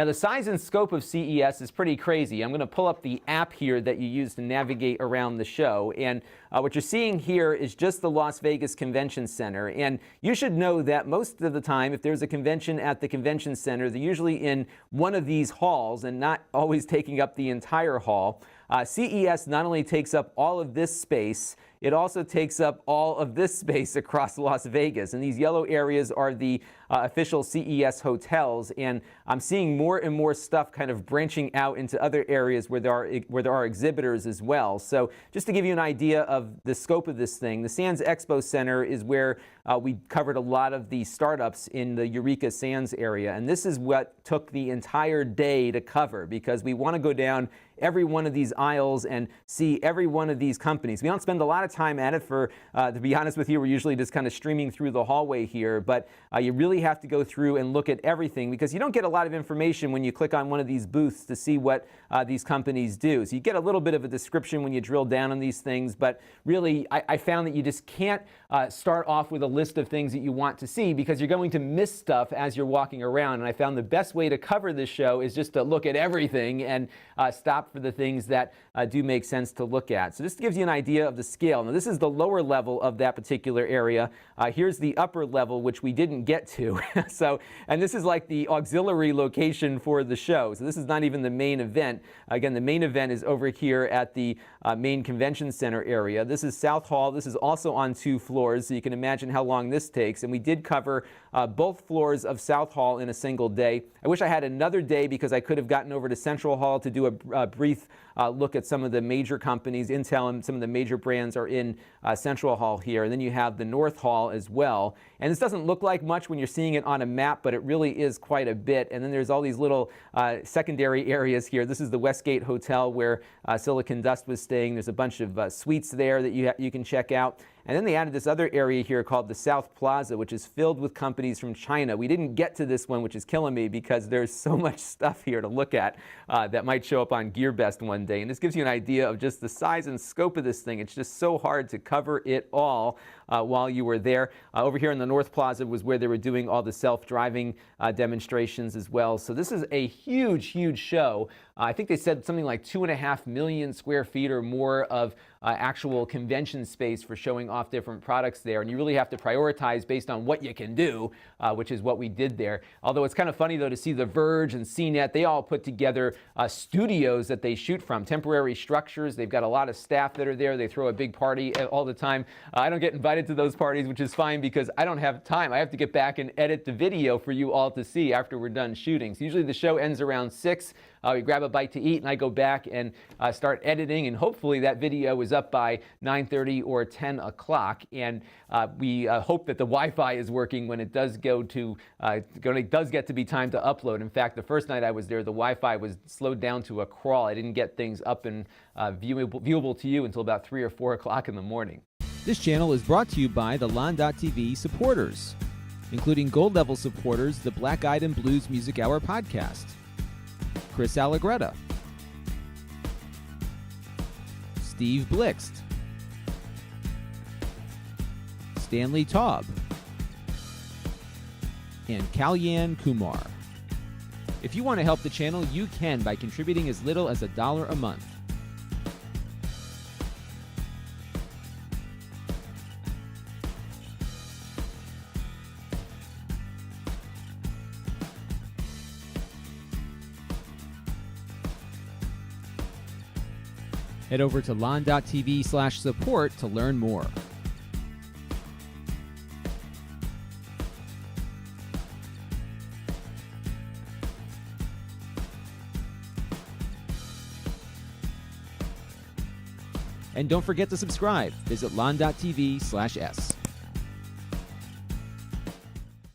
Now, the size and scope of CES is pretty crazy. I'm going to pull up the app here that you use to navigate around the show. And what you're seeing here is just the Las Vegas Convention Center. And you should know that most of the time, if there's a convention at the convention center, they're usually in one of these halls and not always taking up the entire hall. CES not only takes up all of this space, it also takes up all of this space across Las Vegas. And these yellow areas are the official CES hotels. And I'm seeing more and more stuff kind of branching out into other areas where there are exhibitors as well. So just to give you an idea of the scope of this thing, the Sands Expo Center is where we covered a lot of the startups in the Eureka Sands area. And this is what took the entire day to cover, because we want to go down every one of these aisles and see every one of these companies. We don't spend a lot of time at it to be honest with you, we're usually just kind of streaming through the hallway here, but you really have to go through and look at everything, because you don't get a lot of information when you click on one of these booths to see what these companies do. So you get a little bit of a description when you drill down on these things, but really I found that you just can't start off with a list of things that you want to see, because you're going to miss stuff as you're walking around. And I found the best way to cover this show is just to look at everything and stop for the things that do make sense to look at. So this gives you an idea of the scale. Now, this is the lower level of that particular area. Here's the upper level, which we didn't get to. And this is like the auxiliary location for the show. So this is not even the main event. Again, the main event is over here at the main convention center area. This is South Hall. This is also on 2 floors, so you can imagine how long this takes. And we did cover both floors of South Hall in a single day. I wish I had another day, because I could have gotten over to Central Hall to do a brief look at some of the major companies. Intel and some of the major brands are in Central Hall here. And then you have the North Hall as well. And this doesn't look like much when you're seeing it on a map, but it really is quite a bit. And then there's all these little secondary areas here. This is the Westgate Hotel where Silicon Dust was staying. There's a bunch of suites there that you can check out. And then they added this other area here called the South Plaza, which is filled with companies from China. We didn't get to this one, which is killing me, because there's so much stuff here to look at that might show up on GearBest one day. And this gives you an idea of just the size and scope of this thing. It's just so hard to cover it all while you were there. Over here in the North Plaza was where they were doing all the self-driving demonstrations as well. So this is a huge, huge show. I think they said something like 2.5 million square feet or more of actual convention space for showing off different products there. And you really have to prioritize based on what you can do, which is what we did there. Although it's kind of funny, though, to see The Verge and CNET, they all put together studios that they shoot from, temporary structures. They've got a lot of staff that are there. They throw a big party all the time. I don't get invited to those parties, which is fine, because I don't have time. I have to get back and edit the video for you all to see after we're done shooting. So usually the show ends around 6. We grab a bite to eat, and I go back and start editing, and hopefully that video is up by 9:30 or 10 o'clock. And we hope that the Wi-Fi is working when it does get to be time to upload. In fact, the first night I was there, the Wi-Fi was slowed down to a crawl. I didn't get things up and viewable to you until about 3 or 4 o'clock in the morning. This channel is brought to you by the Lon.TV supporters, including gold level supporters, the Black Eyed and Blues Music Hour podcast, Chris Allegretta, Steve Blixt, Stanley Taub, and Kalyan Kumar. If you want to help the channel, you can by contributing as little as $1 a month. Head over to Lon.TV/support to learn more. And don't forget to subscribe. Visit Lon.TV/S.